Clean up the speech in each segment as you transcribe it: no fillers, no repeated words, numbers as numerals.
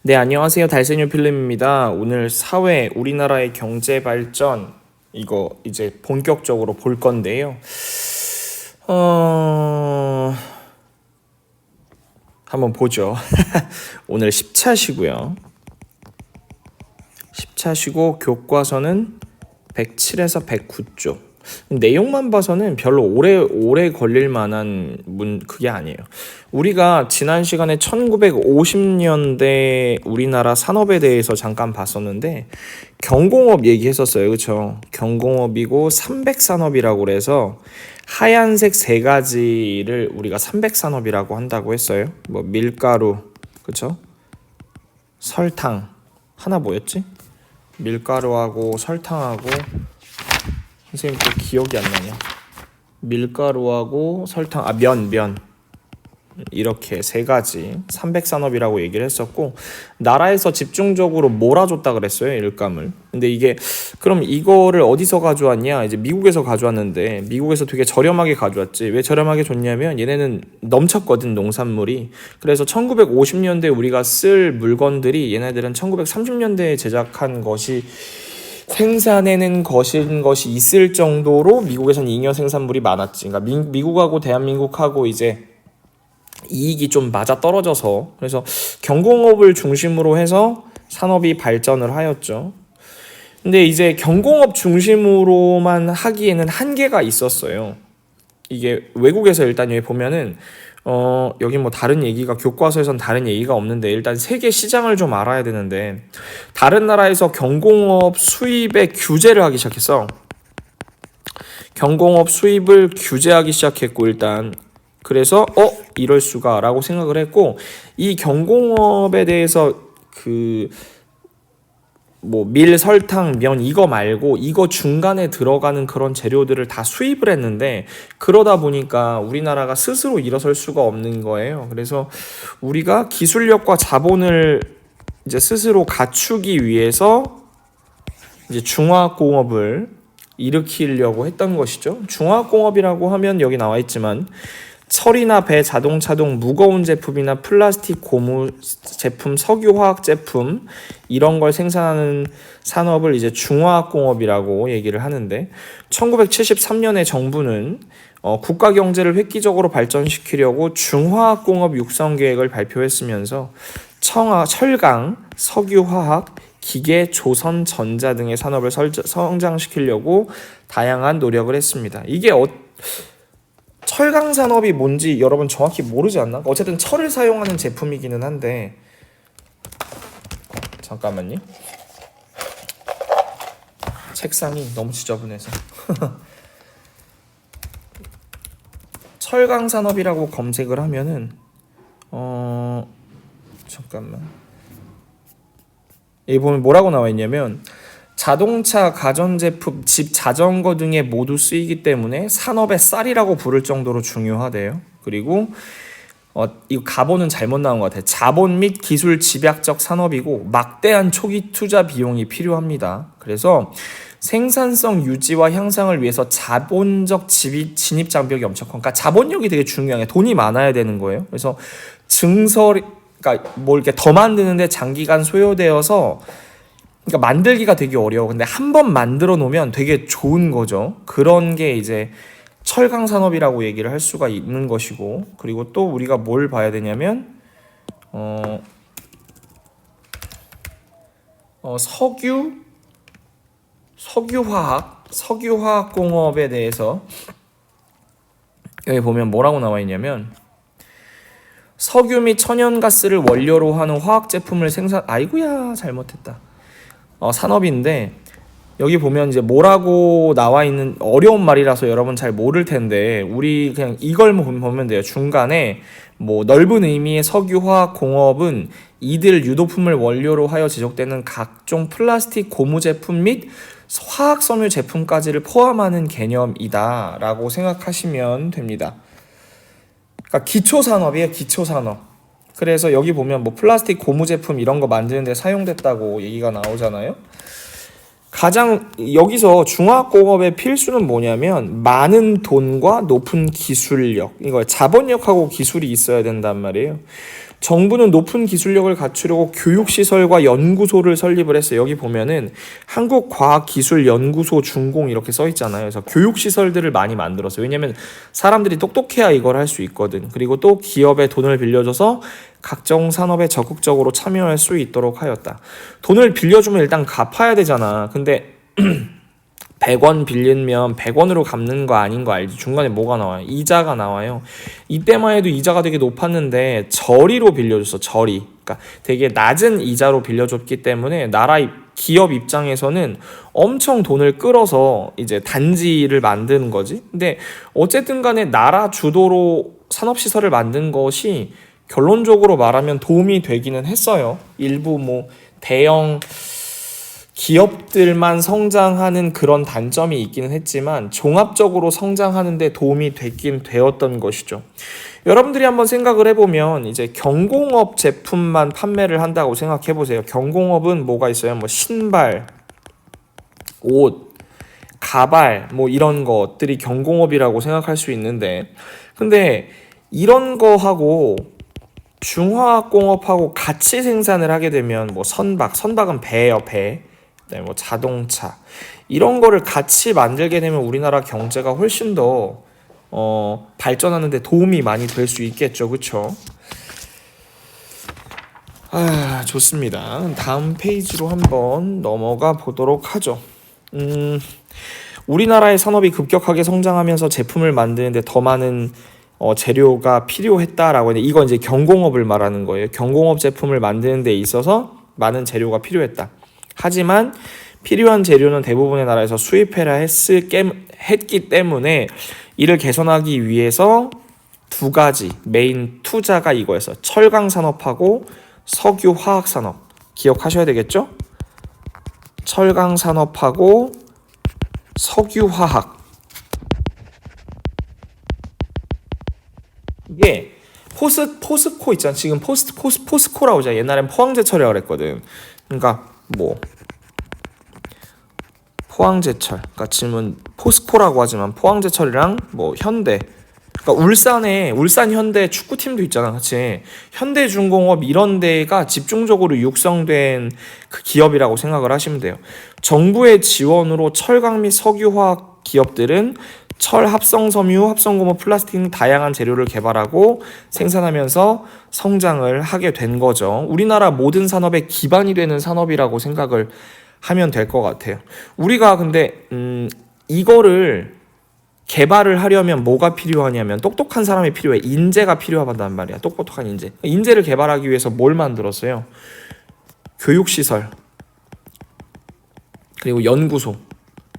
네, 안녕하세요. 달세뇨 필름입니다. 오늘 사회, 우리나라의 경제 발전 이거 이제 본격적으로 볼 건데요. 한번 보죠. 오늘 10차시고요. 10차시고 교과서는 107에서 109쪽. 내용만 봐서는 별로 오래 걸릴 만한 그게 아니에요. 우리가 지난 시간에 1950년대 우리나라 산업에 대해서 잠깐 봤었는데 경공업 얘기했었어요. 그렇죠? 경공업이고 300산업이라고 그래서 하얀색 세 가지를 우리가 300산업이라고 한다고 했어요. 뭐 밀가루, 그렇죠? 설탕, 하나 뭐였지? 밀가루하고 설탕하고 선생님 또 기억이 안 나냐? 밀가루하고 설탕, 면 이렇게 세 가지 300산업이라고 얘기를 했었고 나라에서 집중적으로 몰아줬다 그랬어요, 일감을. 근데 이게 그럼 이거를 어디서 가져왔냐? 이제 미국에서 가져왔는데 미국에서 되게 저렴하게 가져왔지. 왜 저렴하게 줬냐면 얘네는 넘쳤거든, 농산물이. 그래서 1950년대 우리가 쓸 물건들이 얘네들은 1930년대에 제작한 것이 생산해낸 것이 있을 정도로 미국에선 잉여 생산물이 많았지. 그러니까 미국하고 대한민국하고 이제 이익이 좀 맞아 떨어져서, 그래서 경공업을 중심으로 해서 산업이 발전을 하였죠. 근데 이제 경공업 중심으로만 하기에는 한계가 있었어요. 이게 외국에서 일단 여기 보면은 여기 뭐 다른 얘기가, 교과서에선 다른 얘기가 없는데 일단 세계 시장을 좀 알아야 되는데 다른 나라에서 경공업 수입에 규제를 하기 시작했어. 경공업 수입을 규제하기 시작했고, 일단 그래서 이럴 수가 라고 생각을 했고, 이 경공업에 대해서 뭐 밀, 설탕, 면 이거 말고 이거 중간에 들어가는 그런 재료들을 다 수입을 했는데 그러다 보니까 우리나라가 스스로 일어설 수가 없는 거예요. 그래서 우리가 기술력과 자본을 이제 스스로 갖추기 위해서 이제 중화학공업을 일으키려고 했던 것이죠. 중화학공업이라고 하면 여기 나와 있지만 철이나 배, 자동차 등 무거운 제품이나 플라스틱, 고무 제품, 석유화학 제품 이런 걸 생산하는 산업을 이제 중화학공업이라고 얘기를 하는데 1973년에 정부는 국가 경제를 획기적으로 발전시키려고 중화학공업 육성 계획을 발표했으면서 철강, 석유화학, 기계, 조선, 전자 등의 산업을 성장시키려고 다양한 노력을 했습니다. 이게 철강 산업이 뭔지 여러분 정확히 모르지 않나? 어쨌든 철을 사용하는 제품이기는 한데 잠깐만요. 책상이 너무 지저분해서 철강 산업이라고 검색을 하면은 잠깐만, 여기 보면 뭐라고 나와 있냐면 자동차, 가전제품, 집, 자전거 등에 모두 쓰이기 때문에 산업의 쌀이라고 부를 정도로 중요하대요. 그리고 이 가본은 잘못 나온 것 같아요. 자본 및 기술 집약적 산업이고 막대한 초기 투자 비용이 필요합니다. 그래서 생산성 유지와 향상을 위해서 자본적 진입 장벽이 엄청 커. 그러니까 자본력이 되게 중요해. 돈이 많아야 되는 거예요. 그래서 그러니까 뭘 이렇게 더 만드는데 장기간 소요되어서, 그러니까 만들기가 되게 어려워. 근데 한 번 만들어 놓으면 되게 좋은 거죠. 그런 게 이제 철강 산업이라고 얘기를 할 수가 있는 것이고, 그리고 또 우리가 뭘 봐야 되냐면 석유화학 공업에 대해서 여기 보면 뭐라고 나와 있냐면 석유 및 천연가스를 원료로 하는 화학 제품을 잘못했다. 산업인데 여기 보면 이제 뭐라고 나와 있는 어려운 말이라서 여러분 잘 모를 텐데 우리 그냥 이걸 보면 돼요. 중간에 뭐 넓은 의미의 석유화학 공업은 이들 유도품을 원료로 하여 제작되는 각종 플라스틱 고무 제품 및 화학 섬유 제품까지를 포함하는 개념이다 라고 생각하시면 됩니다. 그러니까 기초산업이에요. 기초산업. 그래서 여기 보면 뭐 플라스틱 고무 제품 이런 거 만드는 데 사용됐다고 얘기가 나오잖아요. 가장 여기서 중화학공업의 필수는 뭐냐면 많은 돈과 높은 기술력, 이거 자본력하고 기술이 있어야 된단 말이에요. 정부는 높은 기술력을 갖추려고 교육시설과 연구소를 설립을 했어요. 여기 보면은 한국과학기술연구소 준공 이렇게 써 있잖아요. 그래서 교육시설들을 많이 만들었어요. 왜냐면 사람들이 똑똑해야 이걸 할 수 있거든. 그리고 또 기업에 돈을 빌려줘서 각종 산업에 적극적으로 참여할 수 있도록 하였다. 돈을 빌려주면 일단 갚아야 되잖아. 근데 100원 빌리면 100원으로 갚는 거 아닌 거 알지? 중간에 뭐가 나와요? 이자가 나와요. 이때만 해도 이자가 되게 높았는데 저리로 빌려줬어. 저리. 그러니까 되게 낮은 이자로 빌려줬기 때문에 기업 입장에서는 엄청 돈을 끌어서 이제 단지를 만드는 거지. 근데 어쨌든 간에 나라 주도로 산업시설을 만든 것이 결론적으로 말하면 도움이 되기는 했어요. 일부 뭐 대형 기업들만 성장하는 그런 단점이 있기는 했지만 종합적으로 성장하는 데 도움이 되긴 되었던 것이죠. 여러분들이 한번 생각을 해보면 이제 경공업 제품만 판매를 한다고 생각해 보세요. 경공업은 뭐가 있어요? 뭐 신발, 옷, 가발 뭐 이런 것들이 경공업이라고 생각할 수 있는데, 근데 이런 거하고 중화학공업하고 같이 생산을 하게 되면 뭐 선박은 배예요, 배. 그다음에 뭐 자동차 이런 거를 같이 만들게 되면 우리나라 경제가 훨씬 더 발전하는 데 도움이 많이 될 수 있겠죠. 그렇죠? 좋습니다. 다음 페이지로 한번 넘어가 보도록 하죠. 우리나라의 산업이 급격하게 성장하면서 제품을 만드는데 더 많은 재료가 필요했다라고 했는데, 이건 이제 경공업을 말하는 거예요. 경공업 제품을 만드는 데 있어서 많은 재료가 필요했다. 하지만 필요한 재료는 대부분의 나라에서 수입해라 했기 때문에 이를 개선하기 위해서 두 가지 메인 투자가 이거였어. 철강 산업하고 석유 화학 산업. 기억하셔야 되겠죠? 철강 산업하고 석유 화학. 이게 포스코 있잖아. 지금 포스코라고 하잖아. 옛날엔 포항제철이라고 그랬거든. 그러니까 뭐 포항제철, 그러니까 지금은 포스코라고 하지만 포항제철이랑 뭐 현대, 그러니까 울산 현대 축구팀도 있잖아, 같이. 현대중공업 이런 데가 집중적으로 육성된 그 기업이라고 생각을 하시면 돼요. 정부의 지원으로 철강 및 석유화학 기업들은 철, 합성섬유, 합성고무, 플라스틱 등 다양한 재료를 개발하고 생산하면서 성장을 하게 된 거죠. 우리나라 모든 산업의 기반이 되는 산업이라고 생각을 하면 될 것 같아요. 우리가 근데 이거를 개발을 하려면 뭐가 필요하냐면 똑똑한 사람이 필요해. 인재가 필요하단 말이야. 똑똑한 인재. 인재를 개발하기 위해서 뭘 만들었어요? 교육시설, 그리고 연구소,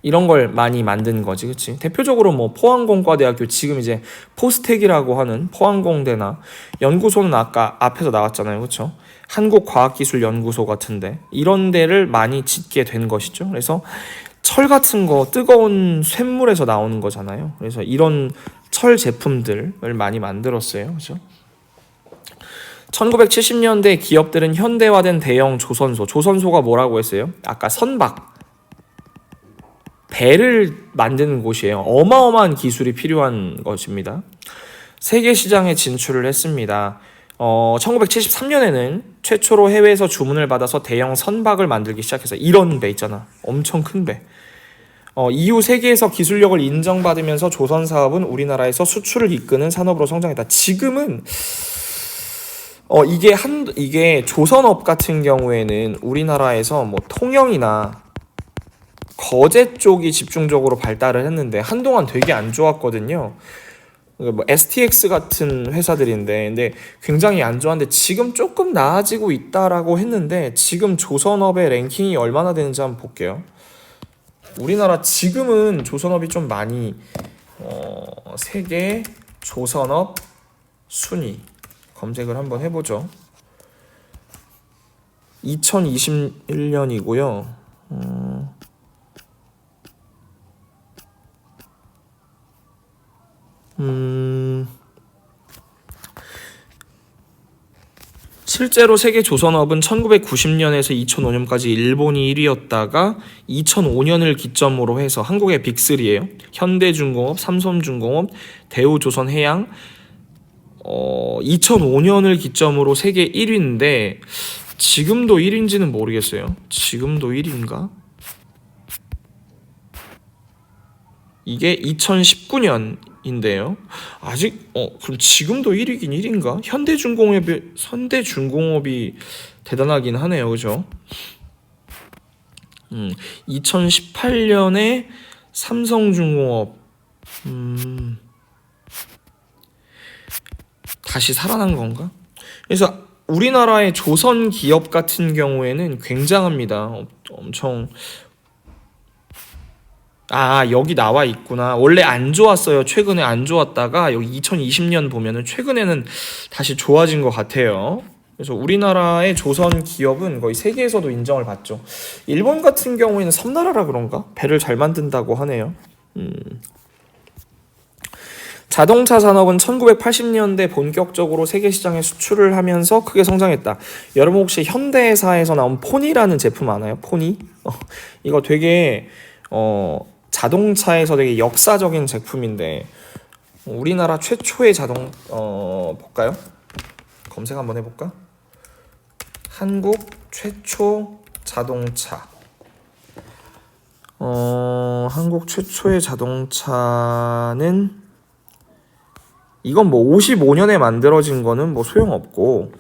이런 걸 많이 만든 거지, 그치? 대표적으로 뭐 포항공과대학교, 지금 이제 포스텍이라고 하는 포항공대나, 연구소는 아까 앞에서 나왔잖아요, 그쵸? 한국과학기술연구소 같은데 이런 데를 많이 짓게 된 것이죠. 그래서 철 같은 거 뜨거운 쇳물에서 나오는 거잖아요. 그래서 이런 철 제품들을 많이 만들었어요, 그렇죠? 1970년대 기업들은 현대화된 대형 조선소가 뭐라고 했어요? 아까 선박, 배를 만드는 곳이에요. 어마어마한 기술이 필요한 것입니다. 세계 시장에 진출을 했습니다. 1973년에는 최초로 해외에서 주문을 받아서 대형 선박을 만들기 시작해서, 이런 배 있잖아, 엄청 큰 배. 이후 세계에서 기술력을 인정받으면서 조선 사업은 우리나라에서 수출을 이끄는 산업으로 성장했다. 지금은 이게 조선업 같은 경우에는 우리나라에서 뭐 통영이나 거제 쪽이 집중적으로 발달을 했는데 한동안 되게 안 좋았거든요. 뭐 STX 같은 회사들인데, 근데 굉장히 안 좋았는데 지금 조금 나아지고 있다라고 했는데, 지금 조선업의 랭킹이 얼마나 되는지 한번 볼게요. 우리나라 지금은 조선업이 좀 많이 세계 조선업 순위 검색을 한번 해보죠. 2021년이고요. 실제로 세계 조선업은 1990년에서 2005년까지 일본이 1위였다가 2005년을 기점으로 해서 한국의 빅3예요. 현대중공업, 삼성중공업, 대우조선해양 2005년을 기점으로 세계 1위인데 지금도 1위인지는 모르겠어요. 지금도 1위인가? 이게 2019년인데요. 아직 그럼 지금도 1위긴 1위인가? 현대중공업이 대단하긴 하네요. 그죠? 2018년에 삼성중공업 다시 살아난 건가? 그래서 우리나라의 조선 기업 같은 경우에는 굉장합니다. 엄청 여기 나와 있구나. 원래 안 좋았어요. 최근에 안 좋았다가 여기 2020년 보면은 최근에는 다시 좋아진 것 같아요. 그래서 우리나라의 조선 기업은 거의 세계에서도 인정을 받죠. 일본 같은 경우에는 섬나라라 그런가? 배를 잘 만든다고 하네요. 자동차 산업은 1980년대 본격적으로 세계 시장에 수출을 하면서 크게 성장했다. 여러분 혹시 현대사에서 나온 포니라는 제품 아나요? 포니? 이거 되게 자동차에서 되게 역사적인 제품인데 우리나라 최초의 볼까요? 검색 한번 해볼까? 한국 최초 자동차. 한국 최초의 자동차는 이건 뭐 55년에 만들어진 거는 뭐 소용없고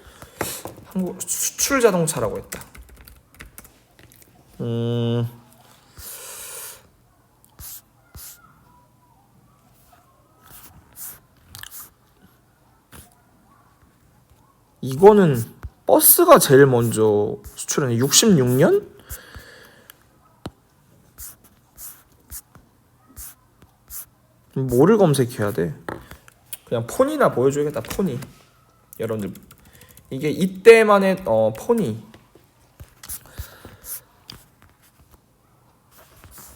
한국 수출 자동차라고 했다. 이거는 버스가 제일 먼저 수출했네. 66년? 뭐를 검색해야 돼? 그냥 폰이나 보여줘야겠다. 폰이. 여러분들 이게 이때만의 폰이.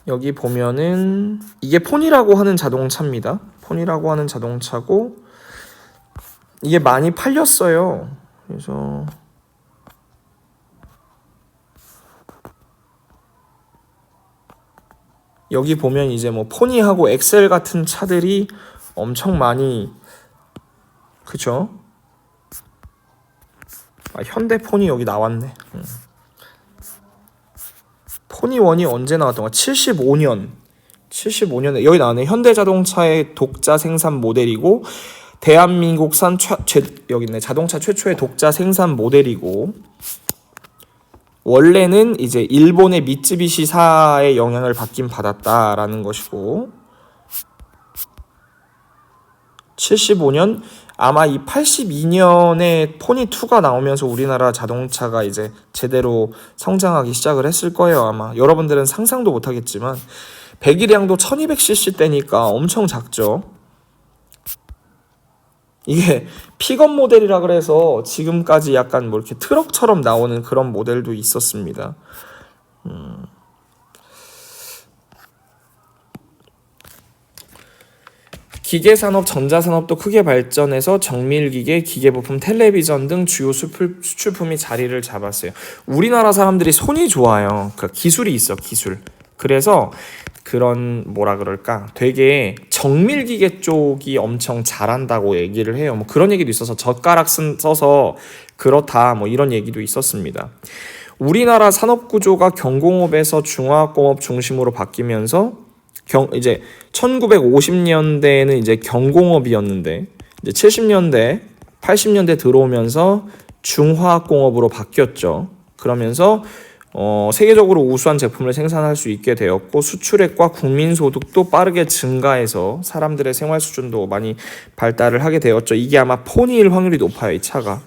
여기 보면은 이게 폰이라고 하는 자동차입니다. 폰이라고 하는 자동차고 이게 많이 팔렸어요. 그래서 여기 보면 이제 뭐 포니하고 엑셀 같은 차들이 엄청 많이 그쵸? 현대폰이 여기 나왔네. 포니1이 언제 나왔던 거야? 75년에 여기 나왔네. 현대자동차의 독자 생산 모델이고 대한민국산 여기 있네. 자동차 최초의 독자 생산 모델이고 원래는 이제 일본의 미쯔비시사의 영향을 받긴 받았다라는 것이고 75년 아마 이 82년에 포니2가 나오면서 우리나라 자동차가 이제 제대로 성장하기 시작을 했을 거예요. 아마 여러분들은 상상도 못하겠지만 배기량도 1200cc 대니까 엄청 작죠. 이게 픽업 모델이라 그래서 지금까지 약간 뭐 이렇게 트럭처럼 나오는 그런 모델도 있었습니다. 기계산업, 전자산업도 크게 발전해서 정밀기계, 기계부품, 텔레비전 등 주요 수출품이 자리를 잡았어요. 우리나라 사람들이 손이 좋아요. 그 기술이 있어, 기술. 그래서 그런 뭐라 그럴까 되게 정밀기계 쪽이 엄청 잘한다고 얘기를 해요. 뭐 그런 얘기도 있어서 젓가락 써서 그렇다 뭐 이런 얘기도 있었습니다. 우리나라 산업구조가 경공업에서 중화학공업 중심으로 바뀌면서 이제 1950년대에는 이제 경공업이었는데 이제 70년대, 80년대 들어오면서 중화학공업으로 바뀌었죠. 그러면서 세계적으로 우수한 제품을 생산할 수 있게 되었고 수출액과 국민소득도 빠르게 증가해서 사람들의 생활 수준도 많이 발달을 하게 되었죠. 이게 아마 폰일 확률이 높아요. 이 차가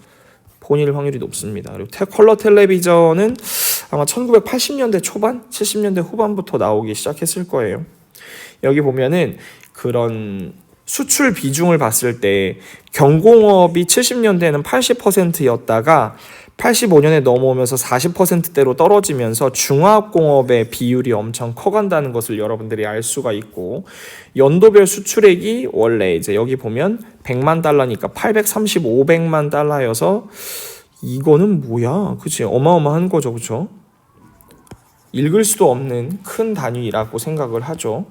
폰일 확률이 높습니다. 그리고 컬러 텔레비전은 아마 1980년대 초반, 70년대 후반부터 나오기 시작했을 거예요. 여기 보면은 그런 수출 비중을 봤을 때 경공업이 70년대에는 80%였다가 85년에 넘어오면서 40%대로 떨어지면서 중화학공업의 비율이 엄청 커간다는 것을 여러분들이 알 수가 있고 연도별 수출액이 원래 이제 여기 보면 100만 달러니까 835, 500만 달러여서 이거는 뭐야? 그치? 어마어마한 거죠, 그쵸? 읽을 수도 없는 큰 단위라고 생각을 하죠.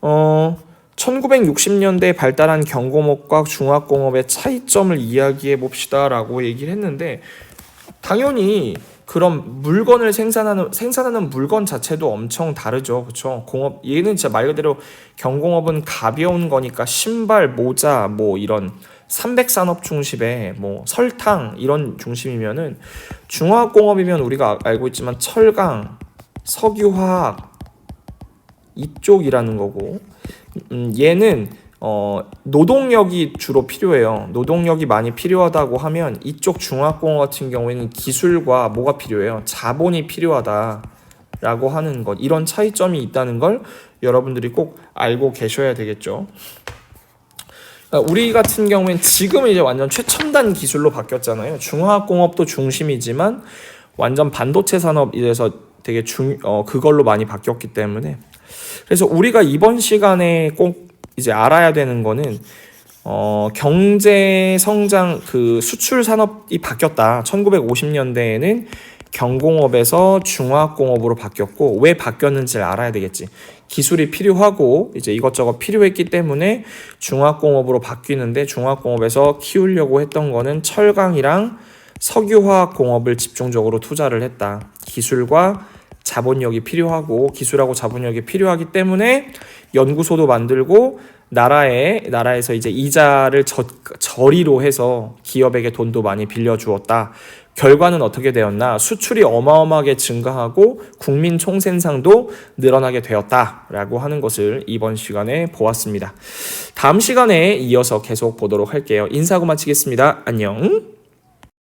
1960년대에 발달한 경공업과 중화공업의 차이점을 이야기해 봅시다라고 얘기를 했는데, 당연히 그런 물건을 생산하는 물건 자체도 엄청 다르죠. 그렇죠? 공업 얘는 진짜 말 그대로 경공업은 가벼운 거니까 신발, 모자 뭐 이런 300산업 중심의 뭐 설탕 이런 중심이면은, 중화공업이면 우리가 알고 있지만 철강, 석유화학 이쪽이라는 거고, 얘는 노동력이 주로 필요해요. 노동력이 많이 필요하다고 하면 이쪽 중화공업 같은 경우에는 기술과 뭐가 필요해요? 자본이 필요하다라고 하는 것. 이런 차이점이 있다는 걸 여러분들이 꼭 알고 계셔야 되겠죠. 우리 같은 경우엔 지금은 이제 완전 최첨단 기술로 바뀌었잖아요. 중화공업도 중심이지만 완전 반도체 산업에서 되게 그걸로 많이 바뀌었기 때문에, 그래서 우리가 이번 시간에 꼭 이제 알아야 되는 거는 경제 성장 그 수출 산업이 바뀌었다. 1950년대에는 경공업에서 중화공업으로 바뀌었고, 왜 바뀌었는지를 알아야 되겠지. 기술이 필요하고 이제 이것저것 필요했기 때문에 중화공업으로 바뀌는데, 중화공업에서 키우려고 했던 거는 철강이랑 석유화학 공업을 집중적으로 투자를 했다. 기술과 자본력이 필요하고, 기술하고 자본력이 필요하기 때문에 연구소도 만들고, 나라에서 이제 이자를 저리로 해서 기업에게 돈도 많이 빌려주었다. 결과는 어떻게 되었나? 수출이 어마어마하게 증가하고 국민 총생산도 늘어나게 되었다라고 하는 것을 이번 시간에 보았습니다. 다음 시간에 이어서 계속 보도록 할게요. 인사하고 마치겠습니다. 안녕.